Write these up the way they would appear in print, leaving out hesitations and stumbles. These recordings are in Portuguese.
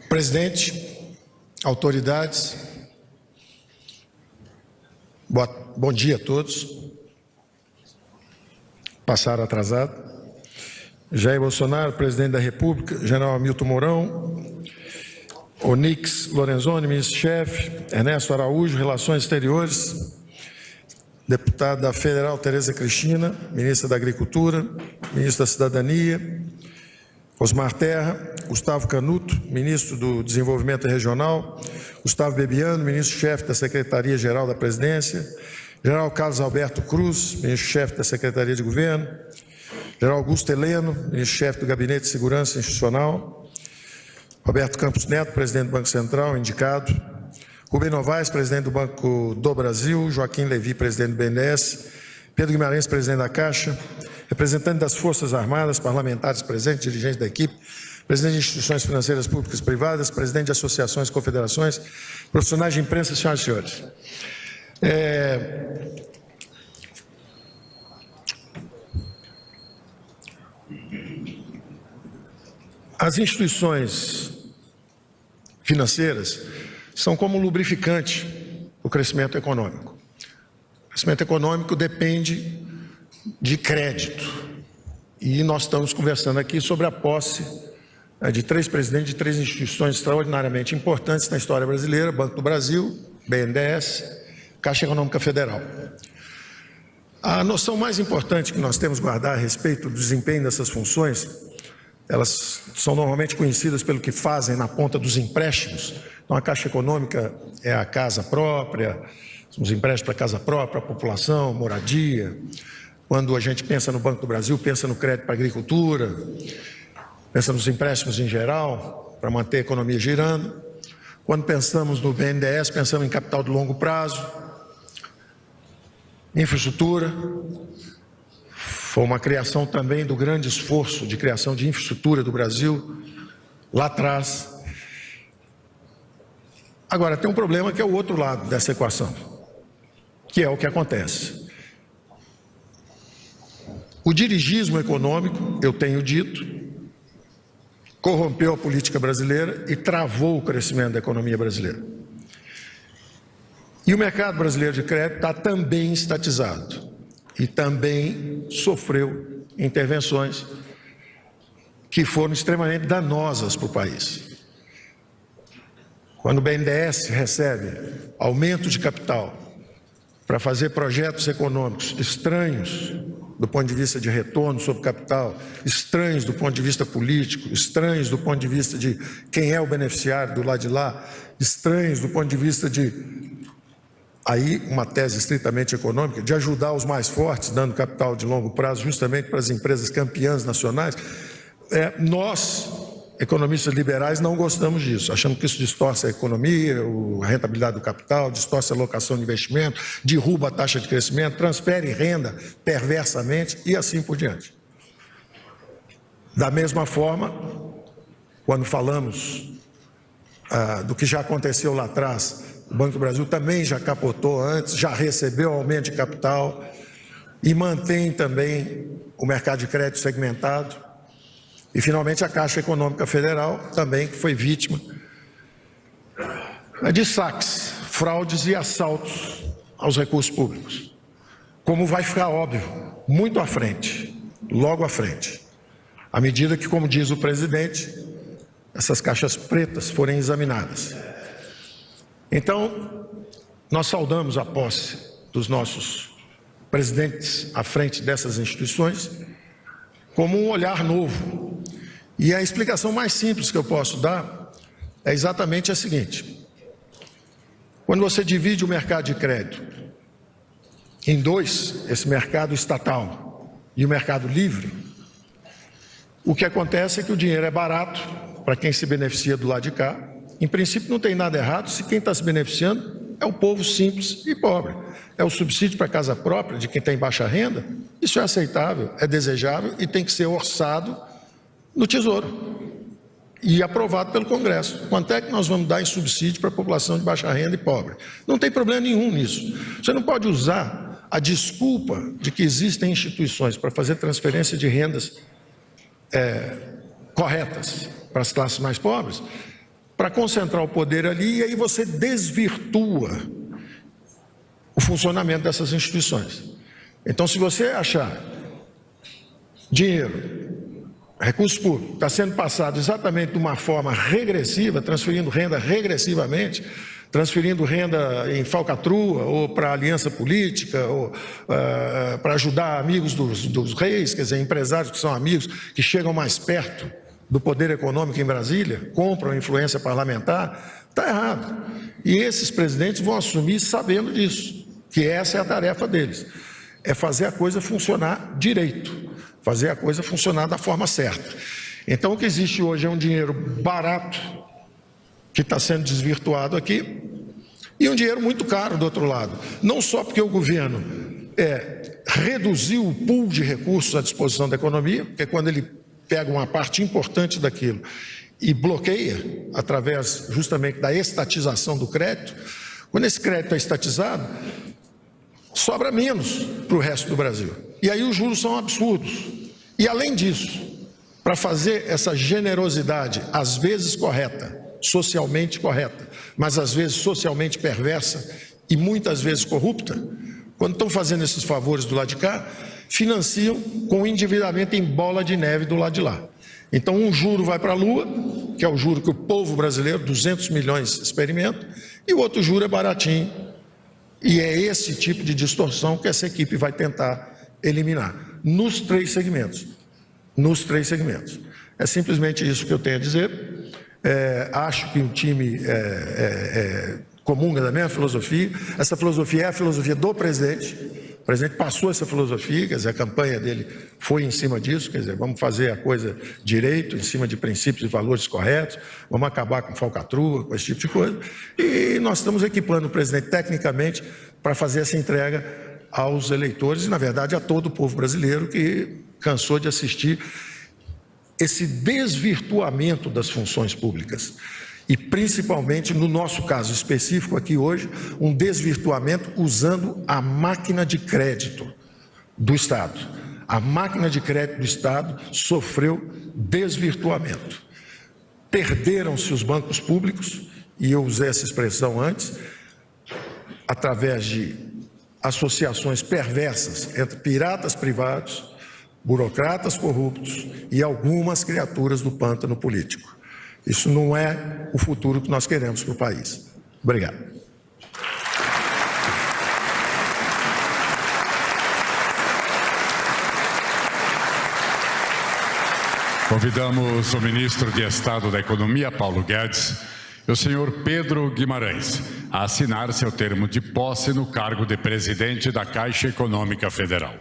Presidente, autoridades, bom dia a todos. Passaram atrasado. Jair Bolsonaro, presidente da República, general Hamilton Mourão, Onyx Lorenzoni, ministro-chefe, Ernesto Araújo, Relações Exteriores, deputada federal Tereza Cristina, ministra da Agricultura, ministro da Cidadania, Osmar Terra, Gustavo Canuto, ministro do Desenvolvimento Regional, Gustavo Bebiano, ministro-chefe da Secretaria-Geral da Presidência, general Carlos Alberto Cruz, ministro-chefe da Secretaria de Governo, general Augusto Heleno, ministro-chefe do Gabinete de Segurança Institucional, Roberto Campos Neto, presidente do Banco Central, indicado, Rubem Novaes, presidente do Banco do Brasil, Joaquim Levy, presidente do BNDES, Pedro Guimarães, presidente da Caixa, representante das Forças Armadas, parlamentares presentes, dirigentes da equipe, presidente de instituições financeiras públicas e privadas, presidente de associações e confederações, profissionais de imprensa, senhoras e senhores. As instituições financeiras são como um lubrificante do crescimento econômico. O crescimento econômico depende de crédito. E nós estamos conversando aqui sobre a posse de 3 presidentes de 3 instituições extraordinariamente importantes na história brasileira: Banco do Brasil, BNDES, Caixa Econômica Federal. A noção mais importante que nós temos que guardar a respeito do desempenho dessas funções, elas são normalmente conhecidas pelo que fazem na ponta dos empréstimos. Então, a Caixa Econômica é a casa própria, os empréstimos para casa própria, a população, moradia. Quando a gente pensa no Banco do Brasil, pensa no crédito para a agricultura, pensa nos empréstimos em geral, para manter a economia girando. Quando pensamos no BNDES, pensamos em capital de longo prazo, infraestrutura. Foi uma criação também do grande esforço de criação de infraestrutura do Brasil, lá atrás. Agora, tem um problema que é o outro lado dessa equação, que é o que acontece. O dirigismo econômico, eu tenho dito, corrompeu a política brasileira e travou o crescimento da economia brasileira. E o mercado brasileiro de crédito está também estatizado e também sofreu intervenções que foram extremamente danosas para o país. Quando o BNDES recebe aumento de capital para fazer projetos econômicos estranhos do ponto de vista de retorno sobre capital, estranhos do ponto de vista político, estranhos do ponto de vista de quem é o beneficiário do lado de lá, estranhos do ponto de vista de, aí uma tese estritamente econômica, de ajudar os mais fortes, dando capital de longo prazo justamente para as empresas campeãs nacionais. Nós, economistas liberais, não gostamos disso, achamos que isso distorce a economia, a rentabilidade do capital, distorce a alocação de investimento, derruba a taxa de crescimento, transfere renda perversamente e assim por diante. Da mesma forma, quando falamos do que já aconteceu lá atrás, o Banco do Brasil também já capotou antes, já recebeu aumento de capital e mantém também o mercado de crédito segmentado. E, finalmente, a Caixa Econômica Federal, também, que foi vítima de saques, fraudes e assaltos aos recursos públicos. Como vai ficar óbvio, muito à frente, logo à frente, à medida que, como diz o presidente, essas caixas pretas forem examinadas. Então, nós saudamos a posse dos nossos presidentes à frente dessas instituições como um olhar novo. E a explicação mais simples que eu posso dar é exatamente a seguinte: quando você divide o mercado de crédito em dois, esse mercado estatal e o mercado livre, o que acontece é que o dinheiro é barato para quem se beneficia do lado de cá. Em princípio, não tem nada errado se quem está se beneficiando é o povo simples e pobre. É o subsídio para casa própria de quem tem baixa renda. Isso é aceitável, é desejável e tem que ser orçado no Tesouro e aprovado pelo Congresso. Quanto é que nós vamos dar em subsídio para a população de baixa renda e pobre? Não tem problema nenhum nisso. Você não pode usar a desculpa de que existem instituições para fazer transferência de rendas corretas para as classes mais pobres, para concentrar o poder ali, e aí você desvirtua o funcionamento dessas instituições. Então, se você achar dinheiro, recursos públicos, está sendo passado exatamente de uma forma regressiva, transferindo renda regressivamente, transferindo renda em falcatrua, ou para aliança política, ou para ajudar amigos dos reis, quer dizer, empresários que são amigos, que chegam mais perto do poder econômico em Brasília, compram influência parlamentar, está errado. E esses presidentes vão assumir sabendo disso, que essa é a tarefa deles, é fazer a coisa funcionar direito, fazer a coisa funcionar da forma certa. Então, o que existe hoje é um dinheiro barato, que está sendo desvirtuado aqui, e um dinheiro muito caro do outro lado. Não só porque o governo reduziu o pool de recursos à disposição da economia, porque quando ele pega uma parte importante daquilo e bloqueia, através justamente da estatização do crédito, quando esse crédito é estatizado, sobra menos para o resto do Brasil. E aí os juros são absurdos. E além disso, para fazer essa generosidade, às vezes correta, socialmente correta, mas às vezes socialmente perversa e muitas vezes corrupta, quando estão fazendo esses favores do lado de cá, financiam com endividamento em bola de neve do lado de lá. Então um juro vai para a lua, que é o juro que o povo brasileiro, 200 milhões, experimenta, e o outro juro é baratinho. E é esse tipo de distorção que essa equipe vai tentar eliminar, nos três segmentos. Nos três segmentos. É simplesmente isso que eu tenho a dizer. Acho que o time comunga da mesma filosofia. Essa filosofia é a filosofia do presidente. O presidente passou essa filosofia, quer dizer, a campanha dele foi em cima disso, quer dizer, vamos fazer a coisa direito, em cima de princípios e valores corretos, vamos acabar com falcatrua, com esse tipo de coisa. E nós estamos equipando o presidente tecnicamente para fazer essa entrega aos eleitores e, na verdade, a todo o povo brasileiro que cansou de assistir esse desvirtuamento das funções públicas. E, principalmente, no nosso caso específico aqui hoje, um desvirtuamento usando a máquina de crédito do Estado. A máquina de crédito do Estado sofreu desvirtuamento. Perderam-se os bancos públicos, e eu usei essa expressão antes, através de associações perversas entre piratas privados, burocratas corruptos e algumas criaturas do pântano político. Isso não é o futuro que nós queremos para o país. Obrigado. Convidamos o ministro de Estado da Economia, Paulo Guedes, e o senhor Pedro Guimarães, a assinar seu termo de posse no cargo de presidente da Caixa Econômica Federal.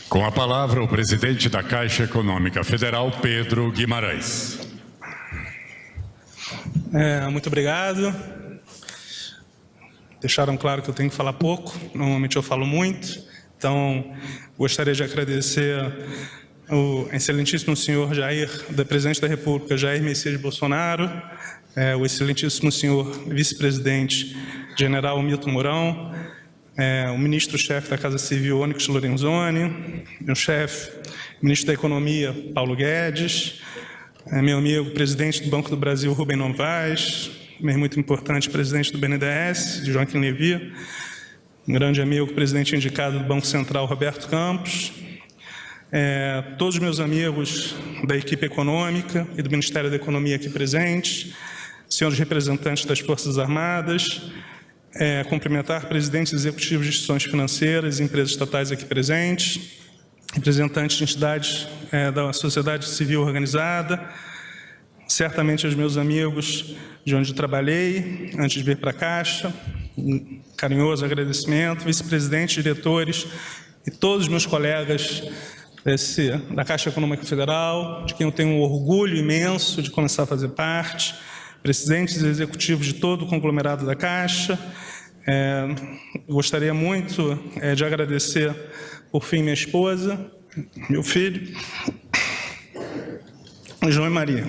Com a palavra, o presidente da Caixa Econômica Federal, Pedro Guimarães. Muito obrigado. Deixaram claro que eu tenho que falar pouco, normalmente eu falo muito, então gostaria de agradecer ao excelentíssimo senhor presidente da República, Jair Messias Bolsonaro, o excelentíssimo senhor vice-presidente general Milton Mourão, o ministro-chefe da Casa Civil, Onyx Lorenzoni, meu chefe, ministro da Economia, Paulo Guedes, meu amigo, presidente do Banco do Brasil, Rubem Novaes, meu muito importante, presidente do BNDES, Joaquim Levy, um grande amigo, presidente indicado do Banco Central, Roberto Campos, todos os meus amigos da equipe econômica e do Ministério da Economia aqui presentes, senhores representantes das Forças Armadas, cumprimentar presidentes executivos de instituições financeiras e empresas estatais aqui presentes, representantes de entidades da sociedade civil organizada, certamente aos meus amigos de onde trabalhei, antes de vir para a Caixa, um carinhoso agradecimento, vice-presidente, diretores e todos os meus colegas da Caixa Econômica Federal, de quem eu tenho um orgulho imenso de começar a fazer parte, presidentes e executivos de todo o conglomerado da Caixa. Gostaria muito de agradecer, por fim, minha esposa, meu filho, João e Maria.